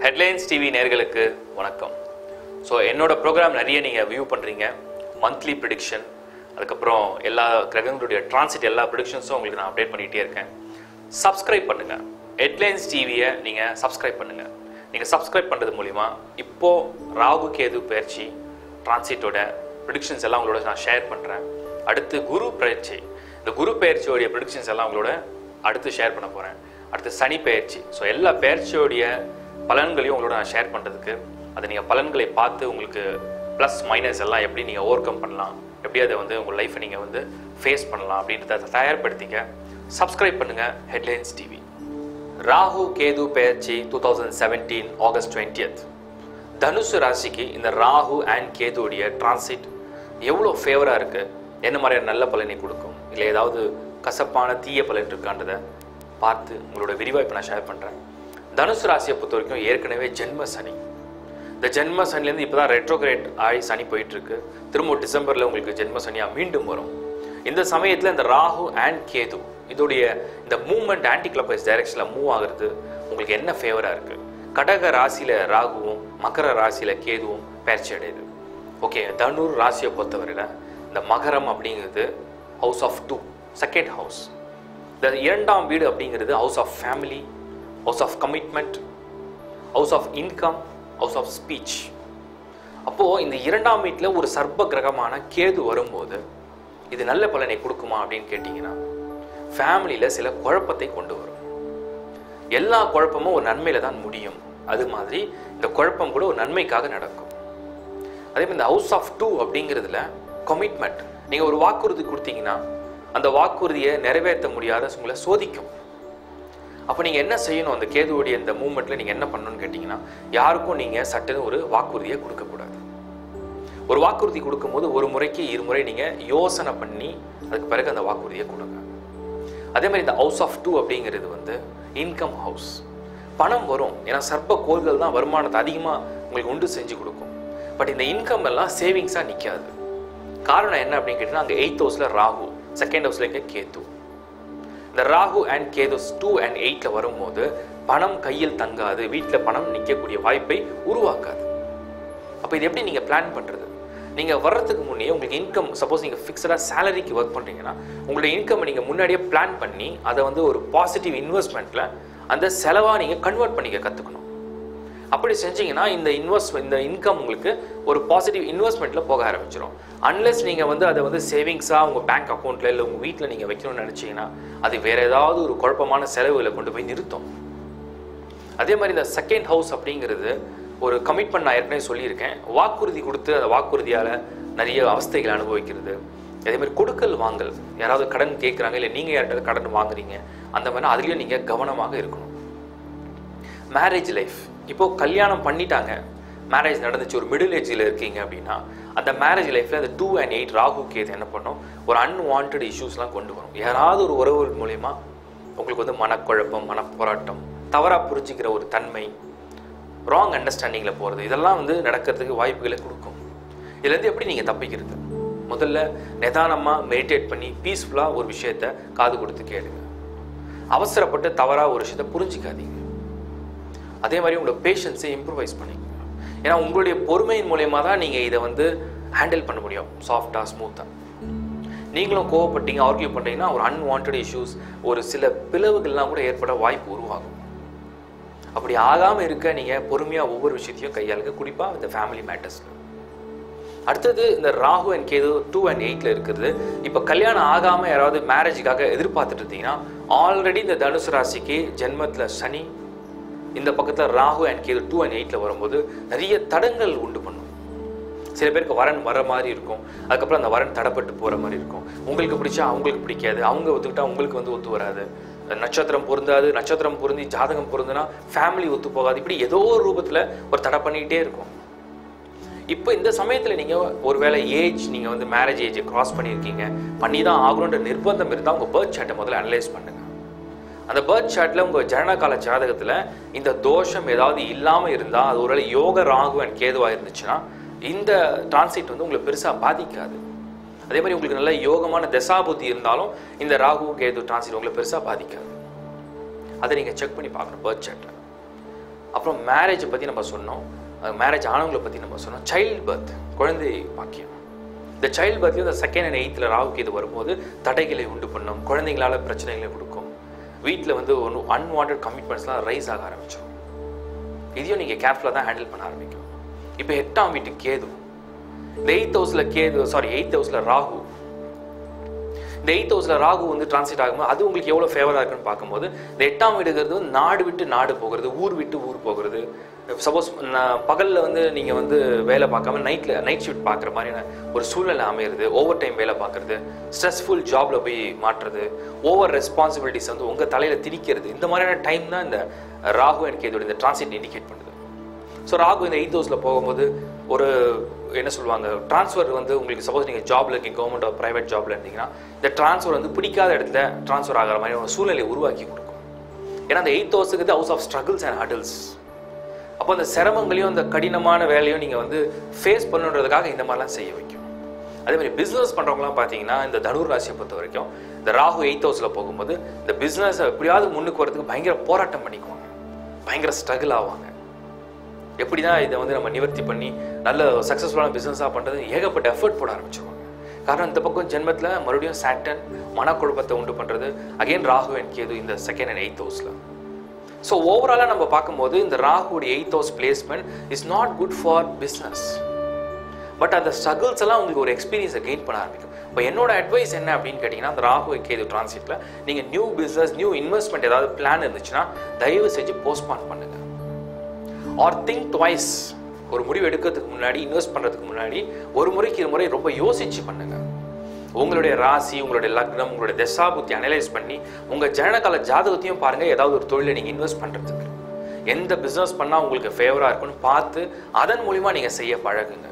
Headlines TV நேயர்களுக்கு வணக்கம். So என்னோட ப்ரோக்ராம் நிறைய நீங்கள் வியூ பண்ணுறீங்க. மந்த்லி ப்ரிடிக்ஷன், அதுக்கப்புறம் எல்லா கிரகங்களுடைய டிரான்சிட் எல்லா ப்ரிடிக்ஷன்ஸும் உங்களுக்கு நான் அப்டேட் பண்ணிகிட்டே இருக்கேன். சப்ஸ்கிரைப் பண்ணுங்கள். ஹெட்லைன்ஸ் டிவியை நீங்கள் சப்ஸ்கிரைப் பண்ணுங்கள். நீங்கள் சப்ஸ்கிரைப் பண்ணுறது மூலிமா இப்போது ராகு கேது பயிற்சி டிரான்சிட்டோட ப்ரிடிக்ஷன்ஸ் எல்லாம் உங்களோட நான் ஷேர் பண்ணுறேன். அடுத்து குரு பயிற்சி, இந்த குரு பயிற்சியோடைய ப்ரிடிக்ஷன்ஸ் எல்லாம் உங்களோட அடுத்து ஷேர் பண்ண போகிறேன். அடுத்து சனி பயிற்சி. ஸோ எல்லா பயிற்சியோடைய பலன்களையும் உங்களோட நான் ஷேர் பண்ணுறதுக்கு, அதை நீங்கள் பலன்களை பார்த்து உங்களுக்கு ப்ளஸ் மைனஸ் எல்லாம் எப்படி நீங்கள் ஓவர் கம் பண்ணலாம், எப்படி அதை வந்து உங்கள் லைஃப்பை நீங்கள் வந்து ஃபேஸ் பண்ணலாம் அப்படின்றத தயார்படுத்திக்க சப்ஸ்கிரைப் பண்ணுங்கள் ஹெட்லைன்ஸ் டிவி. ராகு கேது பயிற்சி 2017 ஆகஸ்ட் 20th. தனுசு ராசிக்கு இந்த ராகு அண்ட் கேதுடைய டிரான்சிட் எவ்வளோ ஃபேவராக இருக்குது, என்ன மாதிரியான நல்ல பலனை கொடுக்கும், இல்லை ஏதாவது கசப்பான தீய பலன் இருக்கான்றதை பார்த்து உங்களோட விரிவாக இப்போ நான் ஷேர் பண்ணுறேன். தனுசு ராசியை பொறுத்த வரைக்கும் ஏற்கனவே ஜென்ம சனி, இந்த ஜென்ம சனிலேருந்து இப்போ தான் ரெட்ரோகிரேட் ஆகி சனி போயிட்டுருக்கு. திரும்ப டிசம்பரில் உங்களுக்கு ஜென்ம சனியாக மீண்டும் வரும். இந்த சமயத்தில் இந்த ராகு அண்ட் கேது இதோடைய இந்த மூவ்மெண்ட் ஆன்டி கிளாக்வைஸ் டைரக்ஷனில் மூவ் ஆகுறது உங்களுக்கு என்ன ஃபேவராக இருக்குது. கடக ராசியில் ராகுவும் மகர ராசியில் கேதுவும் பயிற்சி அடையுது. ஓகே, தனுர் ராசியை பொறுத்தவரையில் இந்த மகரம் அப்படிங்கிறது ஹவுஸ் ஆஃப் 2, செகண்ட் ஹவுஸ். இந்த இரண்டாம் வீடு அப்படிங்கிறது house of family, house of commitment, house of income, house of speech. அப்போது இந்த இரண்டாம் வீட்டில் ஒரு சர்ப்ப கிரகமான கேது வரும்போது இது நல்ல பலனை கொடுக்குமா அப்படின்னு கேட்டிங்கன்னா, ஃபேமிலியில் சில குழப்பத்தை கொண்டு வரும். எல்லா குழப்பமும் ஒரு நன்மையில் தான் முடியும். அது மாதிரி இந்த குழப்பம் கூட ஒரு நன்மைக்காக நடக்கும். அதே மாதிரி இந்த ஹவுஸ் ஆஃப் 2 அப்படிங்கிறதுல கமிட்மெண்ட், நீங்கள் ஒரு வாக்குறுதி கொடுத்தீங்கன்னா அந்த வாக்குறுதியை நிறைவேற்ற முடியாத உங்களை சோதிக்கும். அப்போ நீங்கள் என்ன செய்யணும், அந்த கேதுவோடைய இந்த மூமெண்ட்டில் நீங்கள் என்ன பண்ணணும்னு கேட்டிங்கன்னா, யாருக்கும் நீங்கள் சட்டுன்னு ஒரு வாக்குறுதியை கொடுக்கக்கூடாது. ஒரு வாக்குறுதி கொடுக்கும்போது ஒரு முறைக்கு இருமுறை நீங்கள் யோசனை பண்ணி அதுக்கு பிறகு அந்த வாக்குறுதியை கொடுங்க. அதே மாதிரி இந்த ஹவுஸ் ஆஃப் 2 அப்படிங்கிறது வந்து இன்கம் ஹவுஸ். பணம் வரும், ஏன்னா சர்ப்ப கோள்கள் தான் வருமானத்தை அதிகமாக உங்களுக்கு உண்டு செஞ்சு கொடுக்கும். பட் இந்த இன்கம் எல்லாம் சேவிங்ஸாக நிற்காது. காரணம் என்ன அப்படின்னு கேட்டிங்கன்னா, அங்கே 8th ஹவுஸில் ராகு, செகண்ட் ஹவுஸில் இங்கே கேது. இந்த ராகு அண்ட் கேது 2 and 8 வரும்போது பணம் கையில் தங்காது, வீட்டில் பணம் நிற்கக்கூடிய வாய்ப்பை உருவாக்காது. அப்போ இது எப்படி நீங்கள் பிளான் பண்ணுறது? நீங்கள் வர்றதுக்கு முன்னே உங்களுக்கு இன்கம், சப்போஸ் நீங்கள் ஃபிக்ஸடாக சேலரிக்கு ஒர்க் பண்ணுறீங்கன்னா உங்களுடைய இன்கம் நீங்கள் முன்னாடியே பிளான் பண்ணி அதை வந்து ஒரு பாசிட்டிவ் இன்வெஸ்ட்மெண்ட்டில் அந்த செலவாக நீங்கள் கன்வெர்ட் பண்ணிக்க கற்றுக்கணும். அப்படி செஞ்சீங்கன்னா இந்த இன்கம் உங்களுக்கு ஒரு பாசிட்டிவ் இன்வெஸ்ட்மெண்ட்டில் போக ஆரம்பிச்சிடும். அன்லெஸ் நீங்கள் வந்து அதை வந்து சேவிங்ஸாக உங்கள் பேங்க் அக்கௌண்ட்டில் இல்லை உங்கள் வீட்டில் நீங்கள் வைக்கணும்னு நினச்சிங்கன்னா அது வேறு ஏதாவது ஒரு குழப்பமான செலவுகளை கொண்டு போய் நிறுத்தும். அதே மாதிரி இந்த செகண்ட் ஹவுஸ் அப்படிங்கிறது ஒரு கமிட்மெண்ட், நான் ஏற்கனவே சொல்லியிருக்கேன். வாக்குறுதி கொடுத்து அந்த வாக்குறுதியால் நிறைய அவஸ்தைகளை அனுபவிக்கிறது. அதே மாதிரி கொடுக்கல் வாங்கல், யாராவது கடன் கேட்குறாங்க இல்லை நீங்கள் யார்கிட்ட கடன் வாங்குறீங்க, அந்த மாதிரி அதுலேயும் நீங்கள் கவனமாக இருக்கணும். மேரேஜ் லைஃப், இப்போது கல்யாணம் பண்ணிட்டாங்க, மேரேஜ் நடந்துச்சு, ஒரு மிடில் ஏஜில் இருக்கீங்க அப்படின்னா அந்த மேரேஜ் லைஃப்பில் அந்த 2 and 8 ராகு கேது என்ன பண்ணும், ஒரு அன்வான்ட் இஷ்யூஸ்லாம் கொண்டு வரும். யாராவது ஒரு உறவு மூலயமா உங்களுக்கு வந்து மனக்குழப்பம், மனப்போராட்டம், தவறாக புரிஞ்சிக்கிற ஒரு தன்மை, ராங் அண்டர்ஸ்டாண்டிங்கில் போகிறது, இதெல்லாம் வந்து நடக்கிறதுக்கு வாய்ப்புகளை கொடுக்கும். இதுலேருந்து எப்படி நீங்கள் தப்பிக்கிறது? முதல்ல நிதானமாக மெடிடேட் பண்ணி பீஸ்ஃபுல்லாக ஒரு விஷயத்தை காது கொடுத்து கேளுங்க. அவசரப்பட்டு தவறாக ஒரு விஷயத்தை புரிஞ்சிக்காதீங்க. அதே மாதிரி உங்களோட பேஷன்ஸை இம்ப்ரூவைஸ் பண்ணிக்கோங்க. ஏன்னா உங்களுடைய பொறுமையின் மூலயமா தான் நீங்கள் இதை வந்து ஹேண்டில் பண்ண முடியும், சாஃப்டாக ஸ்மூத்தாக. நீங்களும் கோவப்பட்டீங்க, ஆர்கியூ பண்ணுறீங்கன்னா ஒரு அன்வான்ட் இஷ்யூஸ், ஒரு சில பிளவுகள்லாம் கூட ஏற்பட வாய்ப்பு உருவாகும். அப்படி ஆகாமல் இருக்க நீங்கள் பொறுமையாக ஒவ்வொரு விஷயத்தையும் கையாளுங்க, குறிப்பாக இந்த ஃபேமிலி மேட்டர்ஸில். அடுத்தது இந்த ராகு அண்ட் கேது 2 and 8 இருக்கிறது. இப்போ கல்யாணம் ஆகாமல் யாராவது மேரேஜுக்காக எதிர்பார்த்துட்டு இருந்தீங்கன்னா, ஆல்ரெடி இந்த தனுசு ராசிக்கு ஜென்மத்தில் சனி, இந்த பக்கத்தில் ராகு அண்ட் கேது 2 and 8 வரும்போது நிறைய தடங்கள் உண்டு பண்ணும். சில பேருக்கு வரன் வர மாதிரி இருக்கும், அதுக்கப்புறம் அந்த வரன் தடப்பட்டு போகிற மாதிரி இருக்கும். உங்களுக்கு பிடிச்சா அவங்களுக்கு பிடிக்காது, அவங்க ஒத்துக்கிட்டா உங்களுக்கு வந்து ஒத்து வராது. நட்சத்திரம் பொருந்தாது, நட்சத்திரம் பொருந்தி ஜாதகம் பொருந்துனா ஃபேமிலி ஒத்து போகாது. இப்படி ஏதோ ஒரு ரூபத்தில் ஒரு தடை பண்ணிக்கிட்டே இருக்கும். இப்போ இந்த சமயத்தில் நீங்கள் ஒருவேளை நீங்கள் வந்து மேரேஜ் ஏஜை கிராஸ் பண்ணியிருக்கீங்க, பண்ணி தான் ஆகணுன்ற நிர்பந்தம் இருந்தால் உங்கள் பர்த் சார்ட்டை முதல்ல அனலைஸ் பண்ணுங்கள். அந்த பர்த் சார்ட்டில் உங்கள் ஜனனகால ஜாதகத்தில் இந்த தோஷம் ஏதாவது இல்லாமல் இருந்தால், அது ஒருவேளை யோக ராகு அண்ட் கேதுவாக இருந்துச்சுன்னா இந்த டிரான்சிட் வந்து உங்களை பெருசாக பாதிக்காது. அதே மாதிரி உங்களுக்கு நல்ல யோகமான தசாபுத்தி இருந்தாலும் இந்த ராகு கேது டிரான்சிட் உங்களை பெருசாக பாதிக்காது. அதை நீங்கள் செக் பண்ணி பார்க்கணும் பர்த் சார்ட்டில். அப்புறம் மேரேஜை பற்றி நம்ம சொன்னோம், மேரேஜ் ஆனவங்களை பற்றி நம்ம சொன்னோம். சைல்டு பர்த், குழந்தை பாக்கியம். இந்த சைல்டு பர்த்லேயும் இந்த 2nd and 8th Rahu Ketu வரும்போது தடைகளை உண்டு பண்ணும், குழந்தைங்களால் பிரச்சனைகளை கொடுக்கும், வீட்டில் வந்து ஒன்று அன்வான்ட் கமிட்மெண்ட்ஸ்லாம் ரைஸ் ஆக ஆரம்பிச்சிடும். இதையும் நீங்கள் கேர்ஃபுல்லாக தான் ஹேண்டில் பண்ண ஆரம்பிக்கும். இப்போ 8ஆம் வீட்டு கேது, இந்த 8th ஹவுஸில் ராகு, இந்த 8th ஹவுஸில் ராகு வந்து டிரான்சிட் ஆகும்போது அது உங்களுக்கு எவ்வளோ ஃபேவராக இருக்குன்னு பார்க்கும்போது இந்த 8ஆம் வீடுங்கிறது வந்து நாடு விட்டு நாடு போகிறது, ஊர் விட்டு ஊர் போகிறது. சப்போஸ் பகலில் வந்து நீங்கள் வந்து வேலை பார்க்காம நைட் ஷிஃப்ட் பார்க்குற மாதிரியான ஒரு சூழ்நிலை அமையிறது, ஓவர் டைம் வேலை பார்க்குறது, ஸ்ட்ரெஸ்ஃபுல் ஜாபில் போய் மாற்றுறது, ஓவர் ரெஸ்பான்சிபிலிட்டிஸ் வந்து உங்கள் தலையில் திணிக்கிறது, இந்த மாதிரியான டைம் தான் இந்த ராகு அண்ட் கேதோட இந்த டிரான்சிட் இண்டிகேட் பண்ணுது. ஸோ ராகு இந்த 8th ஹவுஸில் போகும்போது ஒரு என்ன சொல்லுவாங்க, ட்ரான்ஸ்ஃபர் வந்து உங்களுக்கு சப்போஸ் நீங்கள் ஜாபில் இருக்கீங்க, கவர்மெண்ட் ஆர் ப்ரைவேட் ஜாபில் இருந்தீங்கன்னா இந்த ட்ரான்ஸ்ஃபர் வந்து பிடிக்காத இடத்துல ட்ரான்ஸ்ஃபர் ஆகிற மாதிரி ஒரு சூழ்நிலையை உருவாக்கி கொடுக்கும். ஏன்னா அந்த 8th ஹவுஸுக்கு house of struggles and hurdles. அப்போ அந்த சிரமங்களையும் அந்த கடினமான வேலையும் நீங்கள் வந்து ஃபேஸ் பண்ணுன்றதுக்காக இந்த மாதிரிலாம் செய்ய வைக்கும். அதே மாதிரி பிஸ்னஸ் பண்ணுறவங்களாம் பார்த்தீங்கன்னா இந்த தனுர் ராசியை பொறுத்த வரைக்கும் இந்த ராகு 8th ஹவுஸில் போகும்போது இந்த பிஸ்னஸை எப்படியாவது முன்னுக்கு வரதுக்கு பயங்கர போராட்டம் பண்ணிக்குவாங்க, பயங்கர ஸ்ட்ரகிள் ஆவாங்க. எப்படி தான் இதை வந்து நம்ம நிவர்த்தி பண்ணி நல்ல சக்ஸஸ்ஃபுல்லான பிஸ்னஸாக பண்ணுறது ஏகப்பட்ட எஃபர்ட் போட ஆரம்பிச்சிருவாங்க. காரணம் இந்த பக்கம் ஜென்மத்தில் மறுபடியும் சாட்டன் மனக்குழப்பத்தை உண்டு பண்ணுறது, அகெயின் ராகு அண்ட் கேது இந்த 2nd and 8th ஹவுஸில். ஸோ ஓவராலாக நம்ம பார்க்கும்போது இந்த ராகுடைய 8th house placement is not good for business. But அந்த ஸ்ட்ரகிள்ஸ் எல்லாம் உங்களுக்கு ஒரு எக்ஸ்பீரியன்ஸை கெயின் பண்ண ஆரம்பிக்கும். இப்போ என்னோட அட்வைஸ் என்ன அப்படின்னு கேட்டிங்கன்னா, அந்த ராகு கேது டிரான்சிட்டில் நீங்கள் நியூ பிஸ்னஸ் நியூ இன்வெஸ்ட்மெண்ட் ஏதாவது பிளான் இருந்துச்சுன்னா தயவு செஞ்சு போஸ்ட்பான் பண்ணுங்கள். ஆர் திங்க் ட்வைஸ், ஒரு முடிவு எடுக்கிறதுக்கு முன்னாடி, இன்வெஸ்ட் பண்ணுறதுக்கு முன்னாடி ஒரு முறைக்கு இரு முறை ரொம்ப யோசிச்சு பண்ணுங்க. உங்களுடைய ராசி, உங்களுடைய லக்னம், உங்களுடைய தசாபுத்தி அனலைஸ் பண்ணி உங்கள் ஜனனகால ஜாதகத்தையும் பாருங்கள். ஏதாவது ஒரு தொழிலை நீங்கள் இன்வெஸ்ட் பண்ணுறதுக்கு எந்த பிஸ்னஸ் பண்ணால் உங்களுக்கு ஃபேவராக இருக்குன்னு பார்த்து அதன் மூலிமா நீங்கள் செய்ய பழகுங்க.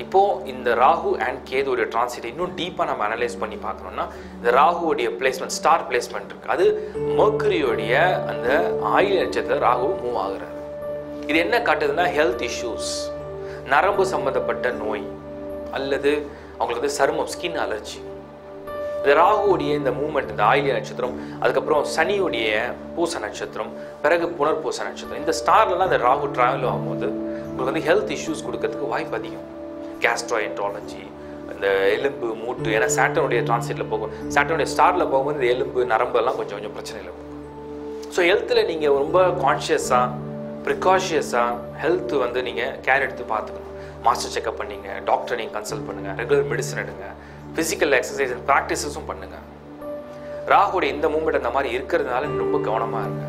இப்போது இந்த ராகு அண்ட் கேதுடைய டிரான்சிட் இன்னும் டீப்பாக நம்ம அனலைஸ் பண்ணி பார்க்கணும்னா இந்த ராகுவோடைய பிளேஸ்மெண்ட், ஸ்டார் பிளேஸ்மெண்ட் இருக்குது. அது மர்க்கரியோடைய அந்த ஆயில நட்சத்திரத்தில் ராகு மூவ் ஆகுறாரு. இது என்ன காட்டுதுன்னா ஹெல்த் இஷ்யூஸ், நரம்பு சம்பந்தப்பட்ட நோய் அல்லது அவங்களுக்கு வந்து சருமம், ஸ்கின் அலர்ஜி. இந்த ராகுவோடைய இந்த மூவ்மெண்ட், இந்த ஆயிலிய நட்சத்திரம், அதுக்கப்புறம் சனியுடைய பூச நட்சத்திரம், பிறகு புனர்பூச நட்சத்திரம், இந்த ஸ்டார்லாம் இந்த ராகு டிராவல் ஆகும்போது உங்களுக்கு வந்து ஹெல்த் இஷ்யூஸ் கொடுக்கறதுக்கு வாய்ப்பு அதிகம். கேஸ்ட்ரோஎன்ட்ராலஜி, இந்த எலும்பு மூட்டு, ஏன்னா சாட்டனுடைய டிரான்சிட்டில் போகும், சாட்டனுடைய ஸ்டாரில் போகும்போது இந்த எலும்பு நரம்பு எல்லாம் கொஞ்சம் கொஞ்சம் பிரச்சனையில் போகும். ஸோ ஹெல்த்தில் நீங்கள் ரொம்ப கான்ஷியஸாக ப்ரிகாஷியஸாக ஹெல்த் வந்து நீங்கள் கேர் எடுத்து பார்த்துக்கணும். மாஸ்டர் செக்அப் பண்ணிங்க, டாக்டரை நீங்கள் கன்சல்ட் பண்ணுங்கள், ரெகுலர் மெடிசன் எடுங்க, ஃபிசிக்கல் எக்ஸசைஸ் அண்ட் ப்ராக்டிஸஸும் பண்ணுங்கள். ராகுடைய இந்த மூமெண்ட் அந்த மாதிரி இருக்கிறதுனால ரொம்ப கவனமாக இருங்க.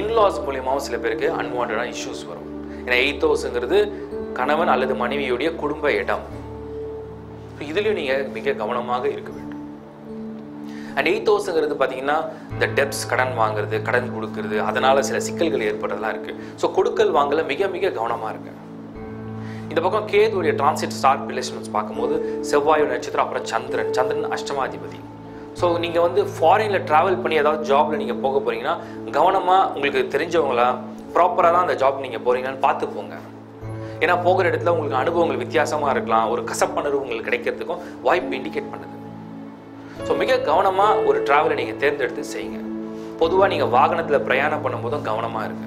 இன்லாஸ் மூலியமாகவும் சில பேருக்கு அன்வான்டான இஷ்யூஸ் வரும். ஏன்னா 8th ஹவுஸுங்கிறது கணவன் அல்லது மனைவியுடைய குடும்ப இடம். இதுலேயும் நீங்கள் மிக கவனமாக இருக்க வேண்டும். அண்ட் 8th ஹவுஸுங்கிறது பார்த்தீங்கன்னா இந்த டெப்ஸ், கடன் வாங்குறது, கடன் கொடுக்கறது, அதனால சில சிக்கல்கள் ஏற்படுறதுலாம் இருக்குது. ஸோ கொடுக்கல் வாங்கல மிக மிக கவனமாக இருக்கு. இந்த பக்கம் கேதுடைய டிரான்சிட் ஸ்டார் பிளேஸ்மெண்ட்ஸ் பார்க்கும்போது செவ்வாய் நட்சத்திரம், அப்புறம் சந்திரன் அஷ்டமாதிபதி. ஸோ நீங்கள் வந்து ஃபாரினில் ட்ராவல் பண்ணி ஏதாவது ஜாபில் நீங்கள் போக போகிறீங்கன்னா கவனமாக உங்களுக்கு தெரிஞ்சவங்களா ப்ராப்பராக தான் அந்த ஜாப் நீங்கள் போகிறீங்கன்னு பார்த்து போங்க. ஏன்னா போகிற இடத்துல உங்களுக்கு அனுபவங்கள் வித்தியாசமாக இருக்கலாம், ஒரு கசப்பணர்வு உங்களுக்கு கிடைக்கிறதுக்கும் வாய்ப்பு இண்டிகேட் பண்ணுது. ஸோ மிக கவனமாக ஒரு ட்ராவலை நீங்கள் தேர்ந்தெடுத்து செய்யுங்க. பொதுவாக நீங்கள் வாகனத்தில் பிரயாணம் பண்ணும்போதும் கவனமாக இருங்க.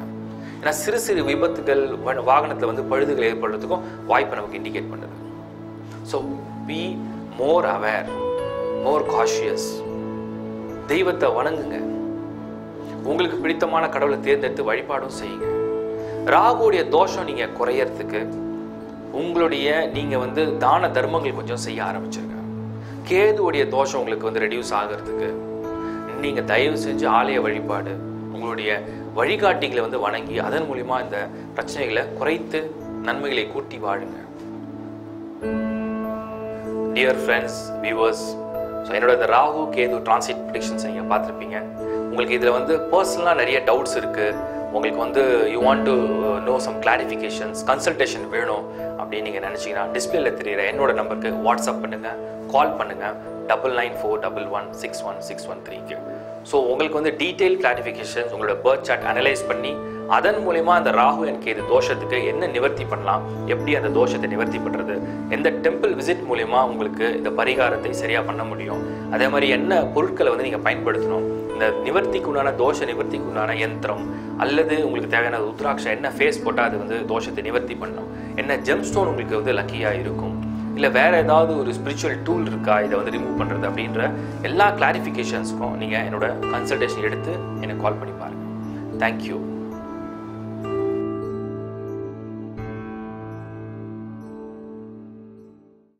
ஏன்னா சிறு சிறு விபத்துகள் வாகனத்தில் வந்து பழுதுகள் ஏற்படுறதுக்கும் வாய்ப்பை நமக்கு இண்டிகேட் பண்ணுது. So be more aware, more cautious. தெய்வத்தை வணங்குங்க, உங்களுக்கு பிடித்தமான கடவுளை தேர்ந்தெடுத்து வழிபாடும் செய்யுங்க. ராகுடைய தோஷம் நீங்கள் குறையறதுக்கு உங்களுடைய நீங்கள் வந்து தான தர்மங்கள் கொஞ்சம் செய்ய ஆரம்பிச்சிருங்க. கேதுவுடைய தோஷம் உங்களுக்கு வந்து ரெடியூஸ் ஆகிறதுக்கு நீங்கள் தயவு செஞ்சு ஆலய வழிபாடு, உங்களுடைய வழிகாட்டிகளை வந்து வணங்கி அதன் மூலிமா இந்த பிரச்சனைகளை குறைத்து நன்மைகளை கூட்டி வாழுங்க. டியர் ஃப்ரெண்ட்ஸ், வியூவர்ஸ், ஸோ என்னோட இந்த ராகு கேது டிரான்சிட் ப்ரெடிக்ஷன்ஸ் நீங்கள் பார்த்துருப்பீங்க. உங்களுக்கு இதில் வந்து பர்சனலாக நிறைய டவுட்ஸ் இருக்குது, உங்களுக்கு வந்து you want to know some clarifications, consultation வேணும் அப்படின்னு நீங்கள் நினச்சிங்கன்னா டிஸ்பிளேல தெரியுற என்னோட நம்பருக்கு வாட்ஸ்அப் பண்ணுங்கள், கால் பண்ணுங்கள் 9941161613. ஸோ உங்களுக்கு வந்து டீட்டெயில் கிளாரிஃபிகேஷன்ஸ், உங்களோட பர்த் சார்ட் அனலைஸ் பண்ணி அதன் மூலயமா அந்த ராகு அண்ட் கேது தோஷத்துக்கு என்ன நிவர்த்தி பண்ணலாம், எப்படி அந்த தோஷத்தை நிவர்த்தி பண்ணுறது, எந்த டெம்பிள் விசிட் மூலயமா உங்களுக்கு இந்த பரிகாரத்தை சரியாக பண்ண முடியும், அதே மாதிரி என்ன பொருட்களை வந்து நீங்கள் பயன்படுத்தணும், இந்த நிவர்த்திக்கு உண்டான தோஷ நிவர்த்திக்கு உண்டான யந்திரம் அல்லது உங்களுக்கு தேவையான ருத்ராட்சம் என்ன ஃபேஸ் போட்டால் அது வந்து தோஷத்தை நிவர்த்தி பண்ணணும், என்ன ஜெம் ஸ்டோன் உங்களுக்கு வந்து லக்கியாக இருக்கும், இல்லை வேறு ஏதாவது ஒரு ஸ்பிரிச்சுவல் டூல் இருக்கா இதை வந்து ரிமூவ் பண்ணுறது அப்படின்ற எல்லா கிளாரிஃபிகேஷன்ஸ்க்கும் நீங்கள் என்னோட கன்சல்டேஷன் எடுத்து எனக்கு கால் பண்ணி பாருங்கள். தேங்க்யூ.